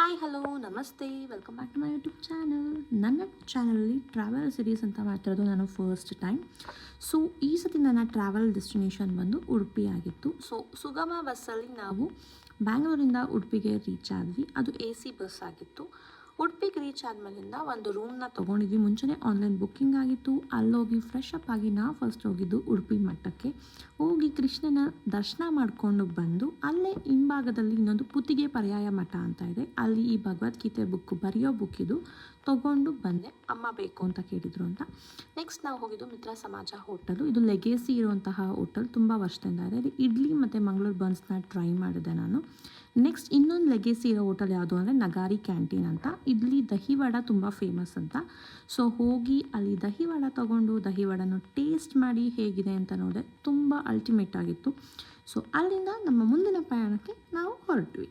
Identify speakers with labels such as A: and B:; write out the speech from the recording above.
A: Hi hello ನಮಸ್ತೆ welcome back to my YouTube channel. ನನ್ನ ಚಾನಲಲ್ಲಿ ಟ್ರಾವೆಲ್ ಸಿರೀಸ್ ಅಂತ ಮಾಡ್ತಿರೋದು ನಾನು ಫಸ್ಟ್ ಟೈಮ್. ಸೊ ಈ ಸತಿ ನನ್ನ ಟ್ರಾವೆಲ್ ಡೆಸ್ಟಿನೇಷನ್ ಬಂದು ಉಡುಪಿ ಆಗಿತ್ತು. ಸೊ ಸುಗಮ ಬಸ್ಸಲ್ಲಿ ನಾವು ಬ್ಯಾಂಗ್ಳೂರಿಂದ ಉಡುಪಿಗೆ ರೀಚ್ ಆದ್ವಿ. ಅದು AC ಬಸ್ ಆಗಿತ್ತು. ಉಡುಪಿಗೆ ರೀಚ್ ಆದಮೇಲಿಂದ ಒಂದು ರೂಮ್ನ ತೊಗೊಂಡಿದ್ವಿ. ಮುಂಚೆನೇ ಆನ್ಲೈನ್ ಬುಕ್ಕಿಂಗ್ ಆಗಿತ್ತು. ಅಲ್ಲೋಗಿ ಫ್ರೆಶ್ ಅಪ್ ಆಗಿ ನಾವು ಫಸ್ಟ್ ಹೋಗಿದ್ದು ಉಡುಪಿ ಮಠಕ್ಕೆ. ಹೋಗಿ ಕೃಷ್ಣನ ದರ್ಶನ ಮಾಡಿಕೊಂಡು ಬಂದು ಅಲ್ಲೇ ಹಿಂಭಾಗದಲ್ಲಿ ಇನ್ನೊಂದು ಪುತ್ತಿಗೆ ಪರ್ಯಾಯ ಮಠ ಅಂತ ಇದೆ. ಅಲ್ಲಿ ಈ ಭಗವದ್ಗೀತೆ ಬರೆಯೋ ಬುಕ್ ಇದು ತೊಗೊಂಡು ಬಂದೆ. ಅಮ್ಮ ಬೇಕು ಅಂತ ಕೇಳಿದರು ಅಂತ. ನೆಕ್ಸ್ಟ್ ನಾವು ಹೋಗಿದ್ದು ಮಿತ್ರ ಸಮಾಜ ಹೋಟೆಲು. ಇದು ಲೆಗೇಸಿ ಇರುವಂತಹ ಹೋಟೆಲ್, ತುಂಬ ವರ್ಷದಿಂದ ಇದೆ. ಇಲ್ಲಿ ಇಡ್ಲಿ ಮತ್ತು ಮಂಗಳೂರು ಬನ್ಸ್ನ ಟ್ರೈ ಮಾಡಿದೆ ನಾನು. ನೆಕ್ಸ್ಟ್ ಇನ್ನೊಂದು ಲೆಗೇಸಿ ಇರೋ ಹೋಟೆಲ್ ಯಾವುದು ಅಂದರೆ ನಗಾರಿ ಕ್ಯಾಂಟೀನ್ ಅಂತ. ಇಲ್ಲಿ ದಹಿವಡ ತುಂಬ ಫೇಮಸ್ ಅಂತ. ಸೊ ಹೋಗಿ ಅಲ್ಲಿ ದಹಿವಡ ತೊಗೊಂಡು ದಹಿವಡನ ಟೇಸ್ಟ್ ಮಾಡಿ ಹೇಗಿದೆ ಅಂತ ನೋಡಿದೆ. ತುಂಬ ಅಲ್ಟಿಮೇಟ್ ಆಗಿತ್ತು. ಸೊ ಅಲ್ಲಿಂದ ನಮ್ಮ ಮುಂದಿನ ಪ್ರಯಾಣಕ್ಕೆ ನಾವು ಹೊರಟ್ವಿ.